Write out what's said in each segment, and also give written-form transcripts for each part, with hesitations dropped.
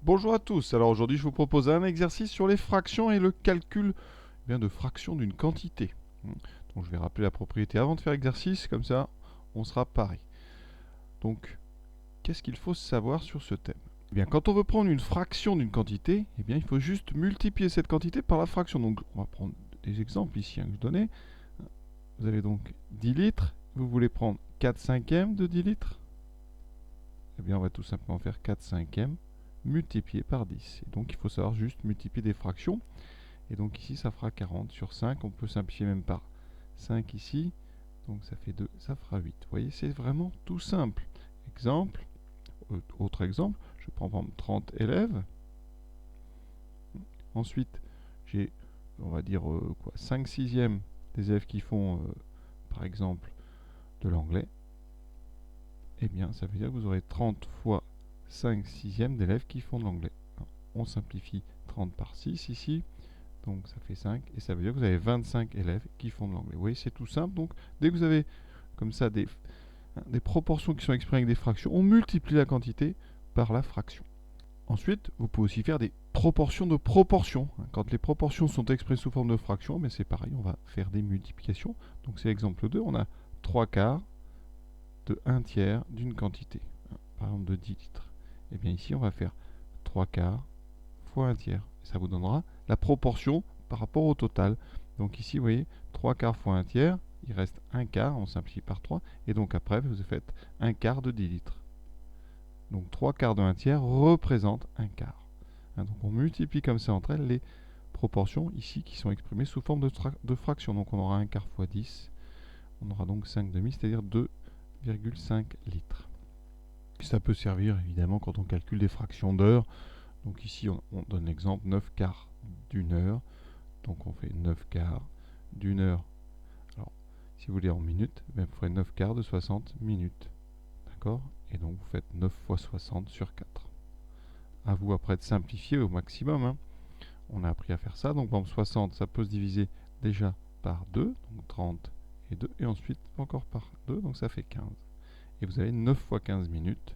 Bonjour à tous, alors aujourd'hui je vous propose un exercice sur les fractions et le calcul de fractions d'une quantité. Donc je vais rappeler la propriété avant de faire l'exercice, comme ça on sera pareil. Donc qu'est-ce qu'il faut savoir sur ce thème? Quand on veut prendre une fraction d'une quantité, il faut juste multiplier cette quantité par la fraction. Donc on va prendre des exemples ici que je donnais. Vous avez donc 10 litres, vous voulez prendre 4 cinquièmes de 10 litres. On va tout simplement faire 4 cinquièmes multiplié par 10. Et donc il faut savoir juste multiplier des fractions. Et donc ici ça fera 40 sur 5. On peut simplifier même par 5 ici. Donc ça fait 2, ça fera 8. Vous voyez, c'est vraiment tout simple. Exemple, autre exemple, je prends par exemple 30 élèves. Ensuite, j'ai, on va dire, 5 sixièmes des élèves qui font, par exemple, de l'anglais. Ça veut dire que vous aurez 30 fois 5 sixièmes d'élèves qui font de l'anglais. On simplifie 30 par 6 ici, donc ça fait 5, et ça veut dire que vous avez 25 élèves qui font de l'anglais. Vous voyez, c'est tout simple. Donc dès que vous avez comme ça des proportions qui sont exprimées avec des fractions, on multiplie la quantité par la fraction. Ensuite, vous pouvez aussi faire des proportions de proportions. Quand les proportions sont exprimées sous forme de fractions, c'est pareil, on va faire des multiplications. Donc c'est l'exemple 2, on a 3 quarts de 1 tiers d'une quantité, par exemple de 10 litres. Ici, on va faire 3 quarts fois 1 tiers. Ça vous donnera la proportion par rapport au total. Donc ici, vous voyez, 3 quarts fois 1 tiers, il reste 1 quart, on simplifie par 3, et donc après, vous faites 1 quart de 10 litres. Donc 3 quarts de 1 tiers représente 1 quart. Donc on multiplie comme ça entre elles les proportions ici qui sont exprimées sous forme de fractions. Donc on aura 1 quart fois 10, on aura donc 5 demi, c'est-à-dire 2,5 litres. Ça peut servir évidemment quand on calcule des fractions d'heures. Donc ici on donne l'exemple 9 quarts d'une heure. Donc on fait 9 quarts d'une heure. Alors si vous voulez en minutes, vous ferez 9 quarts de 60 minutes. D'accord? Et donc vous faites 9 fois 60 sur 4. À vous après de simplifier au maximum. On a appris à faire ça. Donc 60, ça peut se diviser déjà par 2, donc 30 et 2, et ensuite encore par 2, donc ça fait 15. Et vous avez 9 fois 15 minutes,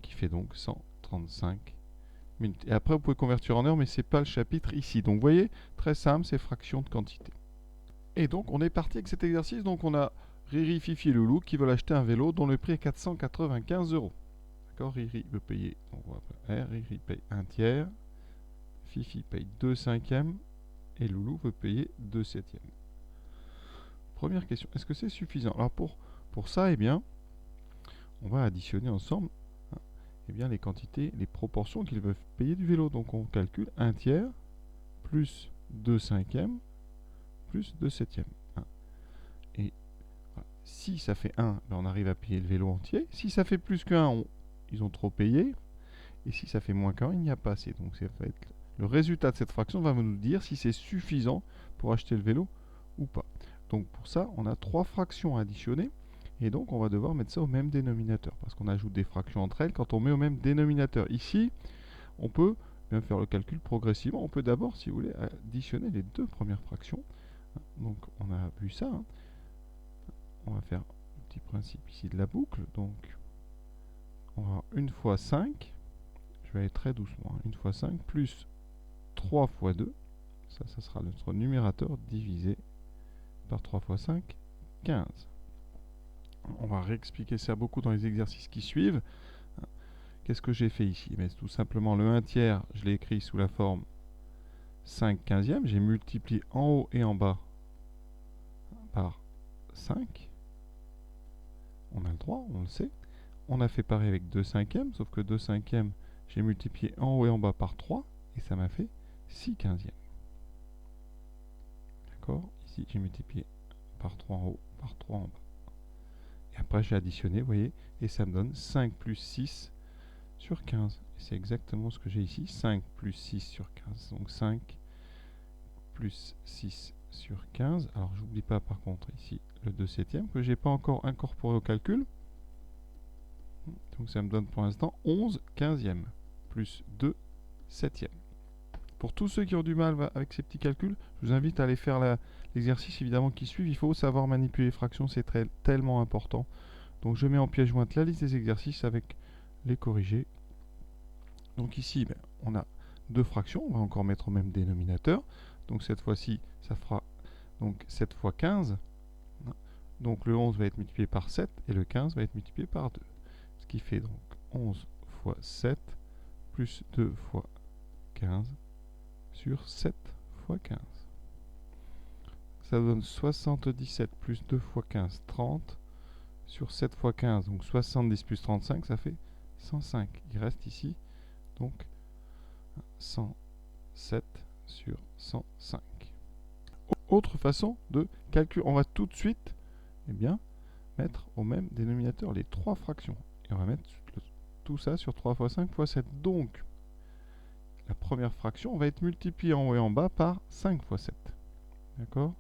qui fait donc 135 minutes. Et après, vous pouvez convertir en heures, mais ce n'est pas le chapitre ici. Donc vous voyez, très simple, c'est fraction de quantité. Et donc on est parti avec cet exercice. Donc on a Riri, Fifi et Loulou qui veulent acheter un vélo dont le prix est 495 euros. D'accord, Riri veut payer, on voit R, Riri paye 1 tiers, Fifi paye 2 cinquièmes, et Loulou veut payer 2 septièmes. Première question, est-ce que c'est suffisant? Alors pour ça, on va additionner ensemble les quantités, les proportions qu'ils veulent payer du vélo. Donc on calcule 1 tiers plus 2 cinquièmes plus 2 septièmes. Et voilà. Si ça fait 1, on arrive à payer le vélo entier. Si ça fait plus qu'un, ils ont trop payé. Et si ça fait moins qu'un, il n'y a pas assez. Donc ça va être le résultat de cette fraction va nous dire si c'est suffisant pour acheter le vélo ou pas. Donc pour ça, on a 3 fractions à additionner. Et donc on va devoir mettre ça au même dénominateur. Parce qu'on ajoute des fractions entre elles quand on met au même dénominateur. Ici, on peut faire le calcul progressivement. On peut d'abord, si vous voulez, additionner les 2 premières fractions. Donc on a vu ça. On va faire le petit principe ici de la boucle. Donc on va avoir 1 fois 5. Je vais aller très doucement. 1 fois 5 plus 3 fois 2. Ça sera notre numérateur divisé par 3 fois 5, 15. On va réexpliquer ça beaucoup dans les exercices qui suivent. Qu'est-ce que j'ai fait ici? C'est tout simplement le 1 tiers, je l'ai écrit sous la forme 5 quinzièmes. J'ai multiplié en haut et en bas par 5. On a le droit, on le sait. On a fait pareil avec 2 cinquièmes, sauf que 2 cinquièmes, j'ai multiplié en haut et en bas par 3, et ça m'a fait 6 quinzièmes. D'accord? Ici, j'ai multiplié par 3 en haut, par 3 en bas. Et après, j'ai additionné, vous voyez, et ça me donne 5 plus 6 sur 15. Et c'est exactement ce que j'ai ici, 5 plus 6 sur 15. Donc 5 plus 6 sur 15. Alors, j'oublie pas par contre ici le 2 septièmes que je n'ai pas encore incorporé au calcul. Donc ça me donne pour l'instant 11 quinzièmes plus 2 septièmes. Pour tous ceux qui ont du mal avec ces petits calculs, je vous invite à aller faire l'exercice évidemment qui suit. Il faut savoir manipuler les fractions, c'est tellement important. Donc je mets en pièce jointe la liste des exercices avec les corrigés Donc ici, ben, on a deux fractions, on va encore mettre au même dénominateur. Donc cette fois-ci, ça fera donc 7 fois 15. Donc le 11 va être multiplié par 7 et le 15 va être multiplié par 2. Ce qui fait donc 11 fois 7 plus 2 fois 15 sur 7 fois 15. Ça donne 77 plus 2 fois 15, 30 sur 7 fois 15. Donc 70 plus 35, ça fait 105. Il reste ici donc 107 sur 105. Autre façon de calcul, on va tout de suite mettre au même dénominateur les trois fractions. Et on va mettre tout ça sur 3 fois 5 fois 7. Donc, la première fraction va être multipliée en haut et en bas par 5 fois 7. D'accord?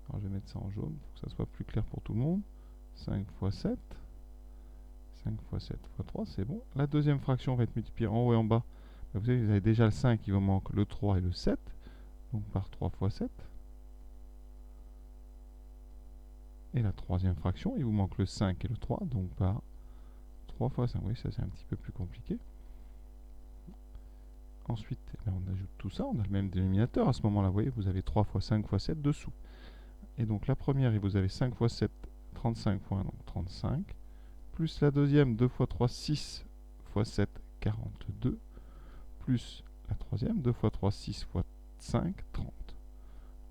Alors, je vais mettre ça en jaune pour que ça soit plus clair pour tout le monde. 5 fois 7. 5 fois 7 fois 3, c'est bon. La deuxième fraction va être multipliée en haut et en bas. Vous savez, vous avez déjà le 5, il vous manque le 3 et le 7. Donc, par 3 fois 7. Et la troisième fraction, il vous manque le 5 et le 3, donc par 3 fois 5. Oui, ça c'est un petit peu plus compliqué. Ensuite, on ajoute tout ça, on a le même dénominateur. À ce moment-là, vous voyez, vous avez 3 fois 5 fois 7 dessous. Et donc la première, vous avez 5 fois 7, 35 fois 1, donc 35. Plus la deuxième, 2 fois 3, 6 fois 7, 42. Plus la troisième, 2 fois 3, 6 fois 5, 30.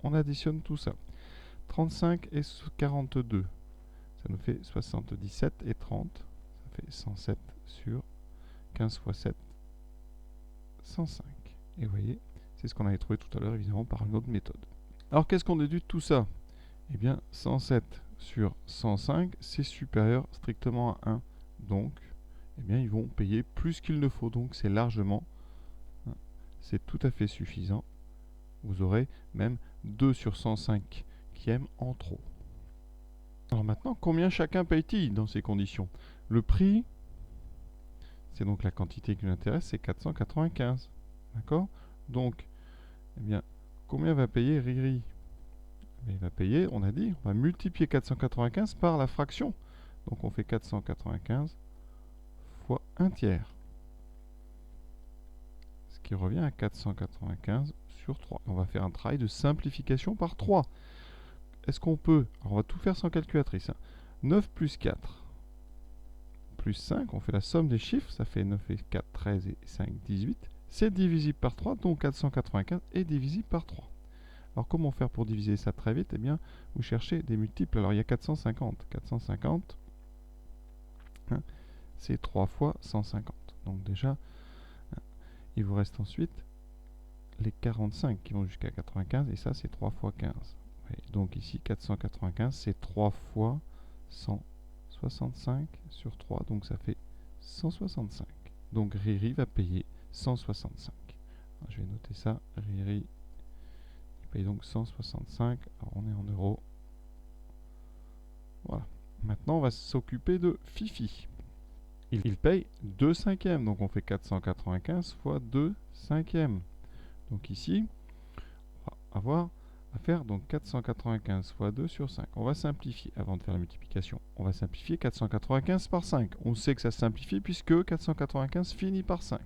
On additionne tout ça. 35 et 42, ça nous fait 77 et 30, ça fait 107 sur 15 fois 7, 105. Et vous voyez, c'est ce qu'on avait trouvé tout à l'heure, évidemment, par une autre méthode. Alors, qu'est-ce qu'on déduit de tout ça? Eh bien, 107 sur 105, c'est supérieur strictement à 1. Donc, eh bien, ils vont payer plus qu'il ne faut. Donc, c'est largement, c'est tout à fait suffisant. Vous aurez même 2 sur 105 en trop. Alors maintenant, combien chacun paye-t-il dans ces conditions? Le prix, c'est donc la quantité qui nous intéresse, c'est 495. D'accord? Donc, eh bien, combien va payer Riri? Il va payer, on a dit, on va multiplier 495 par la fraction. Donc on fait 495 fois 1 tiers. Ce qui revient à 495 sur 3. On va faire un travail de simplification par 3. Est-ce qu'on peut, alors on va tout faire sans calculatrice, 9 plus 4 plus 5, on fait la somme des chiffres, ça fait 9 et 4, 13 et 5, 18. C'est divisible par 3, donc 495 est divisible par 3. Alors comment faire pour diviser ça très vite? Eh bien, vous cherchez des multiples. Alors il y a 450. 450, c'est 3 fois 150. Donc déjà, il vous reste ensuite les 45 qui vont jusqu'à 95, et ça c'est 3 fois 15. Donc ici 495 c'est 3 fois 165 sur 3, donc ça fait 165. Donc Riri va payer 165. Alors, je vais noter ça, Riri paye donc 165, alors on est en euros. Voilà. Maintenant on va s'occuper de Fifi. Il paye 2 cinquièmes, donc on fait 495 fois 2 cinquièmes. Donc ici, on va avoir à faire donc 495 fois 2 sur 5. On va simplifier avant de faire la multiplication. On va simplifier 495 par 5. On sait que ça se simplifie puisque 495 finit par 5.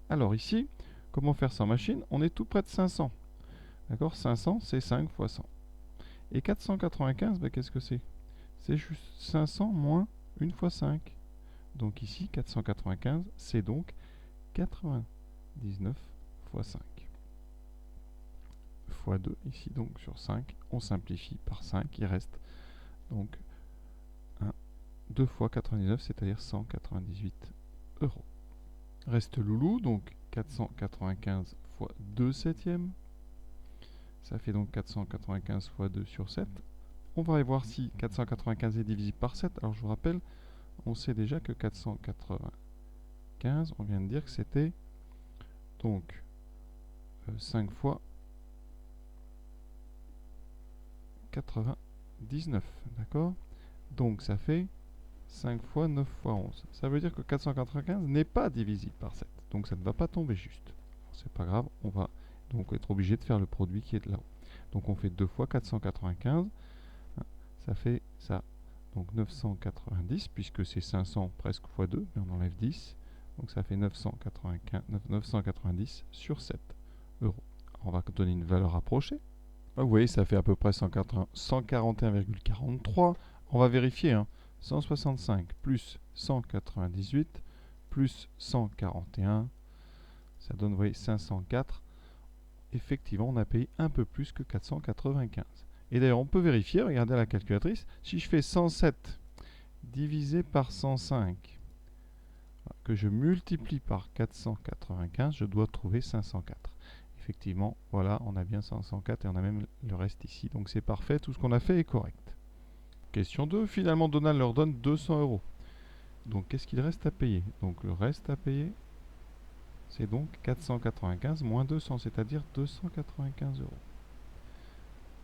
Alors ici, comment faire sans machine? On est tout près de 500. D'accord? 500, c'est 5 fois 100. Et 495, ben, qu'est-ce que c'est? C'est juste 500 moins 1 fois 5. Donc ici, 495, c'est donc 99 fois 5. Fois 2, ici donc sur 5, on simplifie par 5, il reste donc 2 fois 99, c'est-à-dire 198 euros. Reste loulou, donc 495 fois 2 septièmes. Ça fait donc 495 fois 2 sur 7. On va aller voir si 495 est divisible par 7. Alors je vous rappelle, on sait déjà que 495, on vient de dire que c'était donc 5 fois 99, d'accord? Donc ça fait 5 fois 9 fois 11. Ça veut dire que 495 n'est pas divisible par 7. Donc ça ne va pas tomber juste. C'est pas grave, on va donc être obligé de faire le produit qui est là-haut. Donc on fait 2 fois 495, ça fait ça. Donc 990, puisque c'est 500 presque fois 2, mais on enlève 10. Donc ça fait 990 sur 7 euros. Alors on va donner une valeur approchée. Là, vous voyez, ça fait à peu près 141,43. On va vérifier. 165 plus 198 plus 141. Ça donne, vous voyez, 504. Effectivement, on a payé un peu plus que 495. Et d'ailleurs, on peut vérifier, regardez la calculatrice. Si je fais 107 divisé par 105, que je multiplie par 495, je dois trouver 504. Effectivement, voilà, on a bien 504 et on a même le reste ici. Donc c'est parfait, tout ce qu'on a fait est correct. Question 2, finalement Donald leur donne 200 euros. Donc qu'est-ce qu'il reste à payer? Donc le reste à payer, c'est donc 495 moins 200, c'est-à-dire 295 euros.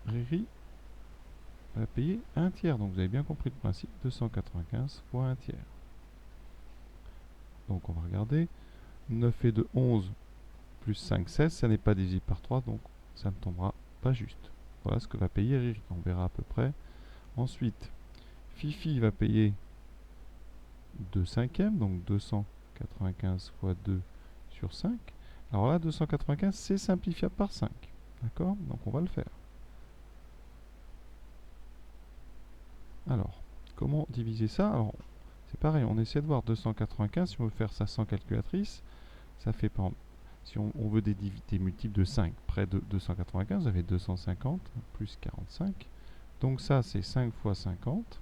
Riri va payer un tiers, donc vous avez bien compris le principe, 295 fois un tiers. Donc on va regarder, 9 et 2, 11, plus 5, 16, ça n'est pas divisé par 3, donc ça ne tombera pas juste. Voilà ce que va payer Riri, on verra à peu près. Ensuite, Fifi va payer 2 cinquièmes, donc 295 fois 2 sur 5. Alors là, 295, c'est simplifiable par 5. D'accord? Donc on va le faire. Alors, comment diviser ça? Alors, c'est pareil, on essaie de voir 295, si on veut faire ça sans calculatrice, ça fait par exemple, si on veut des multiples de 5 près de 295, vous avez 250 plus 45. Donc ça, c'est 5 fois 50.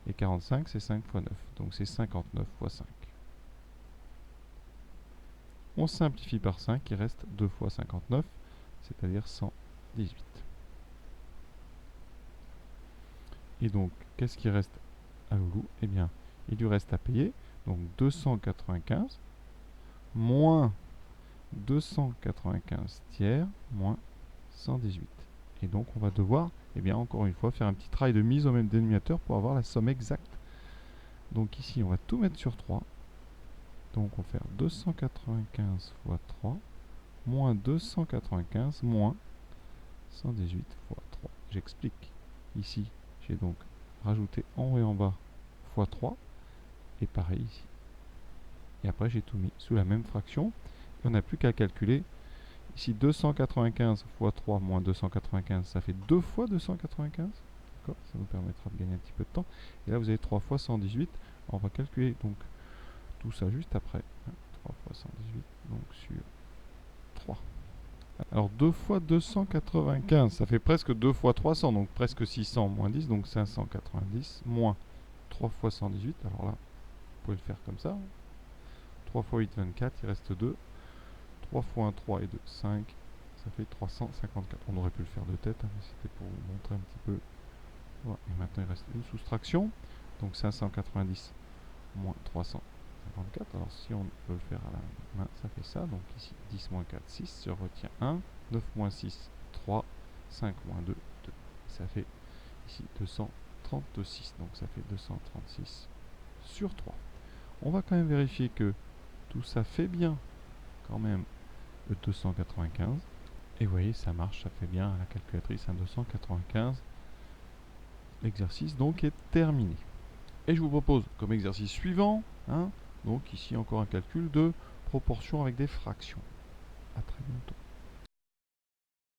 Et 45, c'est 5 fois 9. Donc c'est 59 fois 5. On simplifie par 5, il reste 2 fois 59, c'est-à-dire 118. Et donc, qu'est-ce qui reste à Loulou? Eh bien, il lui reste à payer, donc 295, moins 295 tiers, moins 118. Et donc, on va devoir, eh bien, encore une fois, faire un petit travail de mise au même dénominateur pour avoir la somme exacte. Donc ici, on va tout mettre sur 3. Donc on va faire 295 fois 3, moins 295, moins 118 fois 3. J'explique. Ici, j'ai donc rajouté en haut et en bas fois 3, et pareil ici. Et après, j'ai tout mis sous la même fraction. Et on n'a plus qu'à calculer. Ici, 295 fois 3 moins 295, ça fait 2 fois 295. D'accord? Ça nous permettra de gagner un petit peu de temps. Et là, vous avez 3 fois 118. On va calculer donc tout ça juste après. 3 fois 118, donc sur 3. Alors 2 fois 295, ça fait presque 2 fois 300, donc presque 600 moins 10, donc 590, moins 3 fois 118, alors là, vous pouvez le faire comme ça. 3 fois 8, 24, il reste 2. 3 fois 1, 3 et 2, 5. Ça fait 354. On aurait pu le faire de tête, mais c'était pour vous montrer un petit peu. Voilà. Et maintenant, il reste une soustraction. Donc 590 moins 354. Alors si on peut le faire à la main, ça fait ça. Donc ici, 10 moins 4, 6. Se retient 1. 9 moins 6, 3. 5 moins 2, 2. Ça fait ici 236. Donc ça fait 236 sur 3. On va quand même vérifier que tout ça fait bien quand même le 295. Et vous voyez, ça marche, ça fait bien à la calculatrice, un 295. L'exercice donc est terminé. Et je vous propose comme exercice suivant, donc ici encore un calcul de proportion avec des fractions. À très bientôt.